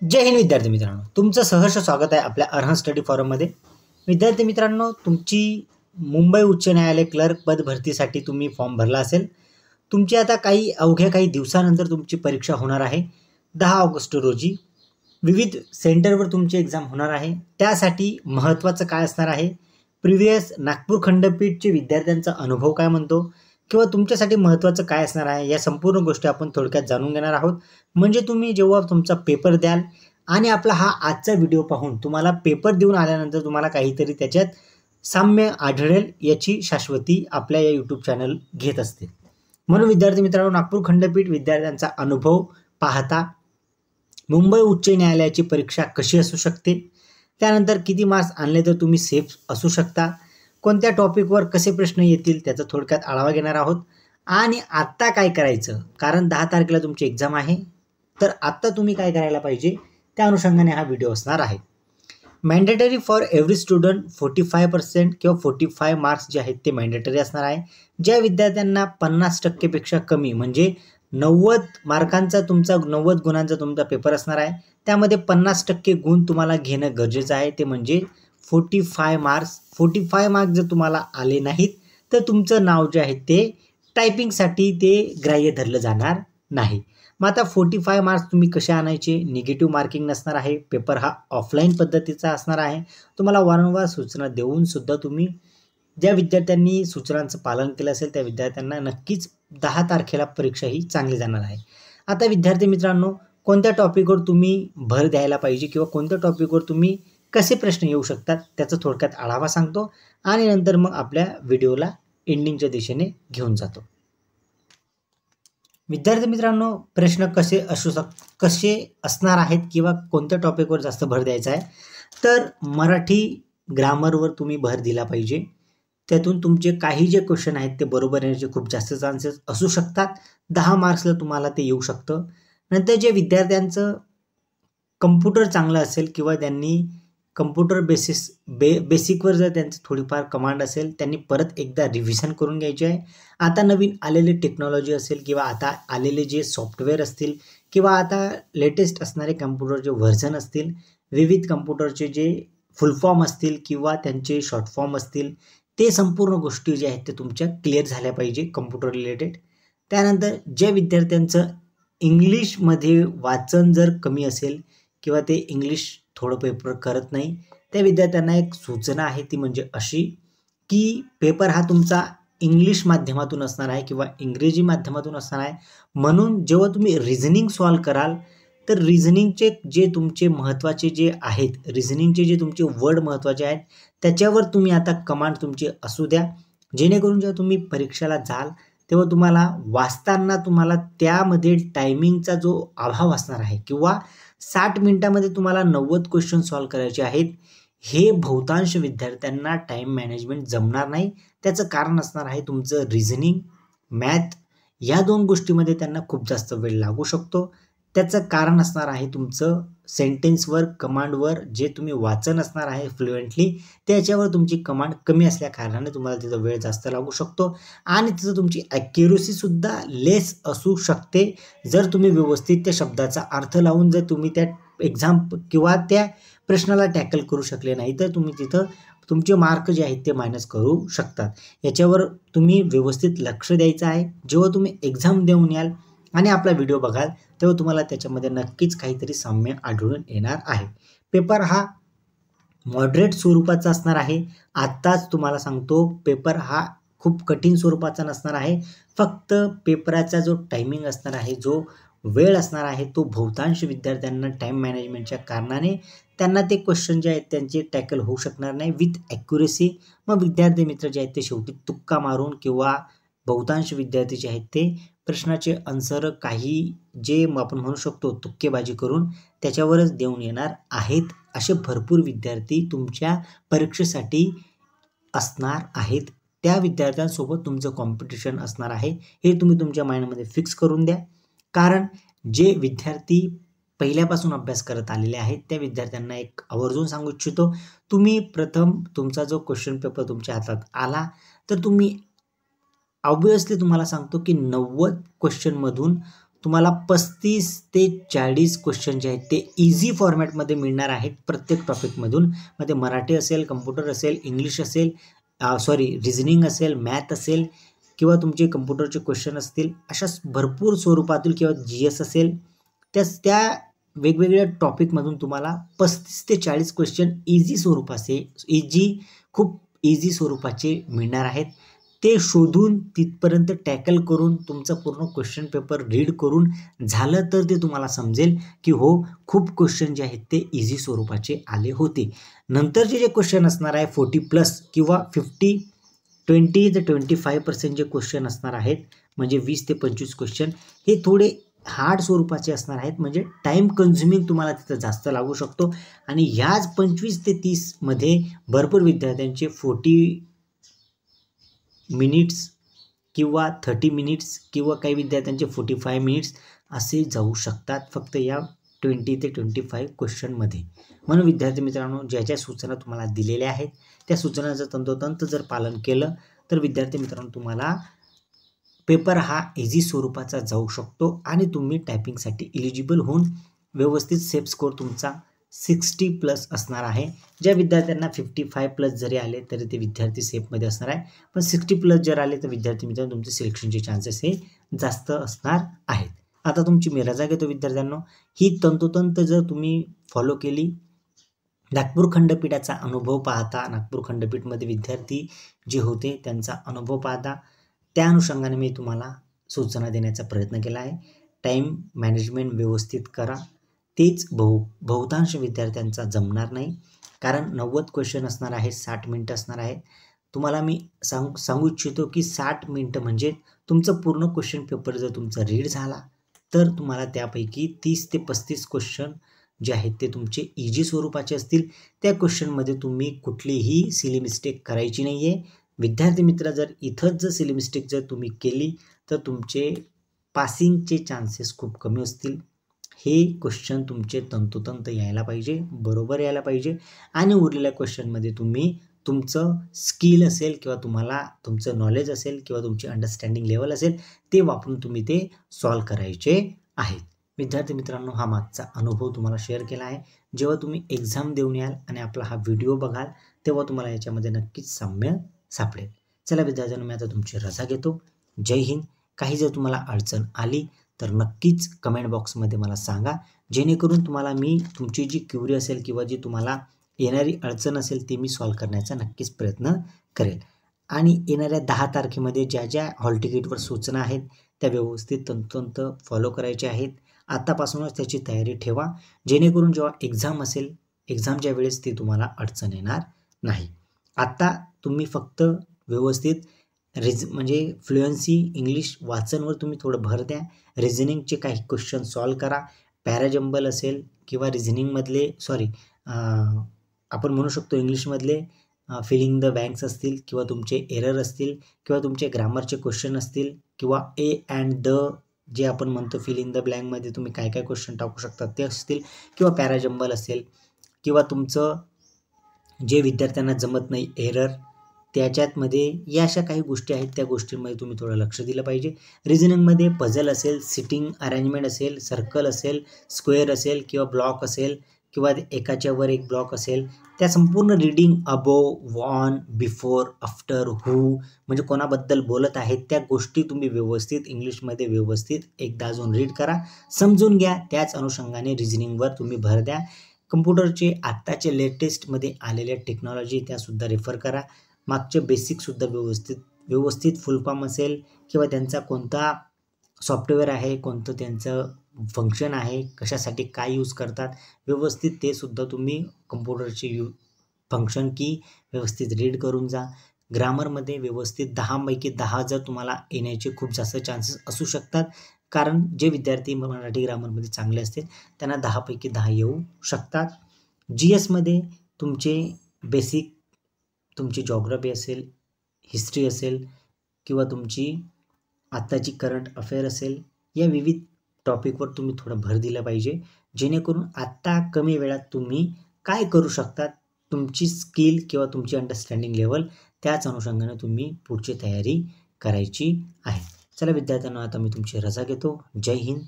जय हिंद विद्यार्थी मित्रांनो, तुमचं सहर्ष स्वागत आहे आपल्या अर्हम स्टडी फॉरममध्ये। विद्यार्थी मित्रांनो, तुमची मुंबई उच्च न्यायालय क्लर्क पद भरतीसाठी तुम्ही फॉर्म भरला असेल। तुमची आता अवघ्या काही दिवसानंतर तुमची परीक्षा होणार आहे। 10 ऑगस्ट रोजी विविध सेंटरवर तुमची एक्झाम होणार आहे। त्यासाठी महत्त्वाचं काय असणार आहे, प्रिव्हियस नागपूर खंडपीठचे विद्यार्थ्यांचा अनुभव काय म्हणतो किंवा तुमच्यासाठी महत्त्वाचं काय असणार आहे, या संपूर्ण गोष्टी आपण थोडक्यात जाणून घेणार आहोत। म्हणजे तुम्ही जेव्हा तुमचा पेपर द्याल आणि आपला हा आजचा व्हिडिओ पाहून तुम्हाला पेपर देऊन आल्यानंतर तुम्हाला काहीतरी त्याच्यात साम्य आढळेल, याची शाश्वती आपल्या या यूट्यूब चॅनल घेत असते। म्हणून विद्यार्थी मित्रांनो, नागपूर खंडपीठ विद्यार्थ्यांचा अनुभव पाहता मुंबई उच्च न्यायालयाची परीक्षा कशी असू शकते, त्यानंतर किती मार्क्स आणले तर तुम्ही सेफ असू शकता, कोणत्या टॉपिकवर कसे प्रश्न येतील त्याचा थोडक्यात आढावा घेणार आहोत। आणि आत्ता काय करायचं, कारण 10 तारखेला तुमची एक्झाम आहे, तर आत्ता तुम्ही काय करायला पाहिजे त्या अनुषंगाने हा व्हिडिओ असणार आहे। मॅन्डेटरी फॉर एव्हरी स्टुडंट 45% किंवा 45 मार्क्स जे आहेत ते मॅन्डेटरी असणार आहे। ज्या विद्यार्थ्यांना 50% पेक्षा कमी म्हणजे 90 मार्कांचा तुमचा 90 गुणांचा तुमचा पेपर असणार आहे, त्यामध्ये 50% गुण तुम्हाला घेणं गरजेचं आहे। ते म्हणजे 45 मार्क्स। 45 मार्क्स जर तुम्हाला आले नाहीत तर तुमचं नाव जे आहे ते टायपिंगसाठी ते ग्राह्य धरलं जाणार नाही। मग आता 45 मार्क्स तुम्ही कसे आणायचे, निगेटिव्ह मार्किंग नसणार आहे। पेपर हा ऑफलाईन पद्धतीचा असणार आहे। तुम्हाला वारंवार सूचना देऊन सुद्धा तुम्ही ज्या विद्यार्थ्यांनी सूचनांचं पालन केलं असेल त्या विद्यार्थ्यांना नक्कीच 10 तारखेला परीक्षा ही चांगली जाणार आहे। आता विद्यार्थी मित्रांनो, कोणत्या टॉपिकवर तुम्ही भर द्यायला पाहिजे किंवा कोणत्या टॉपिकवर तुम्ही कसे प्रश्न येऊ शकतात त्याचा थोडक्यात आढावा सांगतो आणि नंतर मग आपल्या व्हिडिओला एंडिंगच्या दिशेने घेऊन जातो। विद्यार्थी मित्रांनो, प्रश्न कसे असणार आहेत किंवा कोणत्या टॉपिकवर जास्त भर द्यायचा आहे, तर मराठी ग्रामरवर तुम्ही भर दिला पाहिजे। त्यातून तुमचे काही जे क्वेश्चन आहेत ते बरोबर येण्याचे खूप जास्त चान्सेस असू शकतात। 10 मार्क्सला तुम्हाला ते येऊ शकतं। नंतर जे विद्यार्थ्यांचं कम्प्युटर चांगलं असेल किंवा त्यांनी कम्प्युटर बेसिकवर जर त्यांचं थोडीफार कमांड असेल, त्यांनी परत एकदा रिव्हिजन करून घ्यायची आहे। आता नवीन आलेले टेक्नॉलॉजी असेल किंवा आता आलेले जे सॉफ्टवेअर असतील किंवा आता लेटेस्ट असणारे कम्प्युटरचे व्हर्जन असतील, विविध कम्प्युटरचे जे फुल फॉर्म असतील किंवा त्यांचे शॉर्ट फॉर्म असतील, ते संपूर्ण गोष्टी ज्या आहेत ते तुमच्या क्लिअर झाल्या पाहिजे कम्प्युटर रिलेटेड। त्यानंतर ज्या विद्यार्थ्यांचं इंग्लिशमध्ये वाचन जर कमी असेल किंवा ते इंग्लिश थोडं पेपर करत नाही, त्या विद्यार्थ्यांना एक सूचना आहे, ती म्हणजे अशी की पेपर हा तुमचा इंग्लिश माध्यमातून असणार आहे किंवा इंग्रजी माध्यमातून असणार आहे। म्हणून जेव्हा तुम्ही रिझनिंग सॉल्व कराल तर रिझनिंगचे जे तुमचे महत्त्वाचे जे आहेत, रिझनिंगचे जे तुमचे वर्ड महत्त्वाचे आहेत त्याच्यावर तुम्ही आता कमांड तुमची असू द्या, जेणेकरून जेव्हा तुम्ही परीक्षेला जाल तेव्हा तुम्हाला वाचताना तुम्हाला त्यामध्ये टायमिंगचा जो अभाव असणार आहे किंवा 60 मिनिटामध्ये तुम्हाला 90 क्वेश्चन सॉल्व करायचे आहेत, हे बहुतांश विद्यार्थ्यांना टाईम मॅनेजमेंट जमणार नाही। त्याचं कारण असणार आहे तुमचं रिझनिंग, मॅथ या 2 गोष्टीमध्ये त्यांना खूप जास्त वेळ लागू शकतो। त्याचं कारण असणार आहे तुमचं सेंटेन्सवर, कमांडवर जे तुम्ही वाचन असणार आहे फ्लुएंटली, त्याच्यावर तुमची कमांड कमी असल्या कारणाने तुम्हाला तिथं वेळ जास्त लागू शकतो आणि तिथं तुमची ॲक्युरसीसुद्धा लेस असू शकते। जर तुम्ही व्यवस्थित त्या शब्दाचा अर्थ लावून जर तुम्ही त्या एक्झाम किंवा त्या प्रश्नाला टॅकल करू शकले नाही तर तुम्ही तिथं तुमचे मार्क जे आहेत ते मायनस करू शकतात। याच्यावर तुम्ही व्यवस्थित लक्ष द्यायचं आहे। जेव्हा तुम्ही एक्झाम देऊन याल आणि आपला व्हिडिओ बघाल तेव्हा तुम्हाला त्याच्यामध्ये नक्कीच काहीतरी साम्य आढळून येणार आहे। पेपर हा मॉडरेट स्वरूपाचा असणार आहे। आत्ताच तुम्हाला सांगतो, पेपर हा खूप कठीण स्वरूपाचा नसणार आहे। फक्त पेपराचा जो टायमिंग असणार आहे, जो वेळ असणार आहे, तो बहुतांश विद्यार्थ्यांना टाईम मॅनेजमेंटच्या कारणाने त्यांना ते क्वेश्चन जे आहेत त्यांचे टॅकल होऊ शकणार नाही विथ ॲक्युरसी। मग विद्यार्थी मित्र जे आहेत ते शेवटी तुक्का मारून किंवा बहुतांश विद्यार्थी जे आहेत ते प्रश्नाचे आन्सर काही जे आपण म्हणू शकतो तुक्केबाजी करून त्याच्यावरच देऊन येणार आहेत। असे भरपूर विद्यार्थी तुमच्या परीक्षेसाठी असणार आहेत। त्या विद्यार्थ्यांसोबत तुमचं कॉम्पिटिशन असणार आहे, हे तुम्ही तुमच्या माइंडमध्ये फिक्स करून द्या। कारण जे विद्यार्थी पहिल्यापासून अभ्यास करत आलेले आहेत त्या विद्यार्थ्यांना एक आवर्जून सांगू इच्छितो, तुम्ही प्रथम तुमचा जो क्वेश्चन पेपर तुमच्या हातात आला तर तुम्ही ऑब्वियसली तुम्हाला सांगतो की 90 क्वेश्चनमधून तुम्हाला 35 ते 40 क्वेश्चन जे आहेत ते इझी फॉर्मॅटमध्ये मिळणार आहेत प्रत्येक टॉपिकमधून. मग ते मराठी असेल, कम्प्युटर असेल, इंग्लिश असेल, रिझनिंग असेल, मॅथ असेल किंवा तुमचे कम्प्युटरचे क्वेश्चन असतील, अशा भरपूर स्वरूपातील किंवा GS असेल, त्या वेगवेगळ्या टॉपिकमधून तुम्हाला 35 ते 40 क्वेश्चन खूप इझी स्वरूपाचे मिळणार आहेत. ते शोधून तिथपर्यंत टॅकल करून तुमचा पूर्ण क्वेश्चन पेपर रीड करून झालं तर ते तुम्हाला समजेल की हो, खूप क्वेश्चन जे आहेत ते इझी स्वरूपाचे आले होते. नंतरचे जे क्वेश्चन असणार आहे 40+ किंवा 20 ते 25% जे क्वेश्चन असणार आहेत, म्हणजे 20 ते 25 क्वेश्चन, हे थोडे हार्ड स्वरूपाचे असणार आहेत. म्हणजे टाईम कन्झ्युमिंग तुम्हाला तिथं जास्त लागू शकतो. आणि ह्याच 25 ते 30 मध्ये भरपूर विद्यार्थ्यांचे 40 मिनिट्स किंवा 30 मिनिट्स किंवा काही विद्यार्थ्यांचे 45 मिनिट्स असे जाऊ शकतात फक्त या 20 ते 25 क्वेश्चनमध्ये. म्हणून विद्यार्थी मित्रांनो, ज्या सूचना तुम्हाला दिलेल्या आहेत त्या सूचनांचं तंतोतंत जर पालन केलं तर विद्यार्थी मित्रांनो तुम्हाला पेपर हा इझी स्वरूपाचा जाऊ शकतो आणि तुम्ही टायपिंगसाठी इलिजिबल होऊन व्यवस्थित सेफ स्कोर तुमचा 60+ असणार आहे. ज्या विद्यार्थ्यांना 55+ जरी आले तरी ते विद्यार्थी सेफमध्ये असणार आहे. पण 60+ जर आले तर विद्यार्थी मित्रांनो तुमचे सिलेक्शनचे चान्सेस हे जास्त असणार आहेत. आता तुमची मी रजा घेतो विद्यार्थ्यांनो. ही तंतोतंत जर तुम्ही फॉलो केली, नागपूर खंडपीठाचा अनुभव पाहता, नागपूर खंडपीठमध्ये विद्यार्थी जे होते त्यांचा अनुभव पाहता, त्या अनुषंगाने मी तुम्हाला सूचना देण्याचा प्रयत्न केला आहे. टाईम मॅनेजमेंट व्यवस्थित करा. तेच बहुतांश विद्यार्थ्यांचा जमणार नाही, कारण 90 क्वेश्चन असणार आहे, 60 मिनटं असणार आहेत. तुम्हाला मी सांगू इच्छितो की 60 मिनटं म्हणजे तुमचं पूर्ण क्वेश्चन पेपर जर तुमचा रीड झाला तर तुम्हाला त्यापैकी 30 ते 35 क्वेश्चन जे आहेत ते तुमचे इझी स्वरूपाचे असतील. त्या क्वेश्चनमध्ये तुम्ही कुठलीही सिली मिस्टेक करायची नाही आहे. विद्यार्थी मित्र, जर इथंच जर सिली मिस्टेक जर तुम्ही केली तर तुमचे पासिंगचे चान्सेस खूप कमी असतील. हे क्वेश्चन तुमचे तंतोतंत यायला पाहिजे, बरोबर यायला पाहिजे. आणि उरलेल्या क्वेश्चनमध्ये तुम्ही तुमचं स्किल असेल किंवा तुम्हाला तुमचं नॉलेज असेल किंवा तुमची अंडरस्टँडिंग लेवल असेल ते वापरून तुम्ही ते सॉल्व करायचे आहेत. विद्यार्थी मित्रांनो, हा मागचा अनुभव तुम्हाला शेअर केला आहे. जेव्हा तुम्ही एक्झाम देऊन याल आणि आपला हा व्हिडिओ बघाल तेव्हा तुम्हाला याच्यामध्ये नक्कीच साम्य सापडेल. चला विद्यार्थ्यांनो, मी आता तुमची रजा घेतो. जय हिंद. काही जर तुम्हाला अडचण आली तर नक्कीच कमेंट बॉक्समध्ये मला सांगा, जेणेकरून तुम्हाला मी तुमची जी क्युरी असेल किंवा जी तुम्हाला येणारी अडचण असेल ती मी सॉल्व करण्याचा नक्कीच प्रयत्न करेल. आणि येणाऱ्या 10 तारखेमध्ये ज्या हॉल तिकीटवर सूचना आहेत त्या व्यवस्थित तंतोतंत फॉलो करायच्या आहेत. आतापासूनच त्याची तयारी ठेवा, जेणेकरून जेव्हा एक्झाम असेल, एक्झामच्या वेळेस ती तुम्हाला अडचण येणार नाही. आत्ता तुम्ही फक्त व्यवस्थित म्हणजे फ्लुएन्सी इंग्लिश वाचनवर तुम्ही थोडं भर द्या. रिझनिंगचे काही क्वेश्चन सॉल्व करा. पॅराजंबल असेल किंवा रिझनिंगमधले आपण म्हणू शकतो इंग्लिशमधले फिलिंग द बँक्स असतील किंवा तुमचे एरर असतील किंवा तुमचे ग्रामरचे क्वेश्चन असतील किंवा ए अँड द जे आपण म्हणतो फिलिंग द ब्लँकमध्ये तुम्ही काय काय क्वेश्चन टाकू शकता ते असतील किंवा पॅराजंबल असेल किंवा तुमचं जे विद्यार्थ्यांना जमत नाही एरर त्याच्यातमध्ये या अशा काही गोष्टी आहेत, त्या गोष्टींमध्ये तुम्ही थोडं लक्ष दिलं पाहिजे. रिझनिंगमध्ये पझल असेल, सिटिंग अरेंजमेंट असेल, सर्कल असेल, स्क्वेअर असेल किंवा ब्लॉक असेल किंवा एकाच्या वर एक ब्लॉक असेल, त्या संपूर्ण reading above, on, before, after, who म्हणजे कोणाबद्दल बोलत आहेत त्या गोष्टी तुम्ही व्यवस्थित इंग्लिशमध्ये व्यवस्थित एकदा अजून रीड करा, समजून घ्या. त्याच अनुषंगाने रिझनिंगवर तुम्ही भर द्या. कम्प्युटरचे आत्ताचे लेटेस्टमध्ये आलेल्या टेक्नॉलॉजी त्यासुद्धा रेफर करा. मागचे बेसिकसुद्धा व्यवस्थित फुल फॉर्म असेल किंवा त्यांचा कोणता सॉफ्टवेअर आहे, कोणतं त्यांचं फंक्शन आहे, कशासाठी काय यूज करतात, व्यवस्थित ते सुद्धा तुम्ही कम्प्युटरची फंक्शन की व्यवस्थित रीड करून जा. ग्रामरमध्ये व्यवस्थित 10 पैकी 10 जर तुम्हाला येण्याचे खूप जास्त चान्सेस असू शकतात, कारण जे विद्यार्थी मराठी ग्रामरमध्ये चांगले असतील त्यांना 10 पैकी 10 येऊ शकतात. GSमध्ये तुमचे बेसिक, तुमची जॉग्राफी असेल, हिस्ट्री असेल किंवा तुमची आत्ताची करंट अफेअर असेल, या विविध टॉपिकवर तुम्ही थोडं भर दिला पाहिजे, जेणेकरून आत्ता कमी वेळात तुम्ही काय करू शकतात, तुमची स्किल किंवा तुमची अंडरस्टँडिंग लेवल त्याच अनुषंगाने तुम्ही पुढची तयारी करायची आहे. चला विद्यार्थ्यांना, आता मी तुमची रजा घेतो. जय हिंद.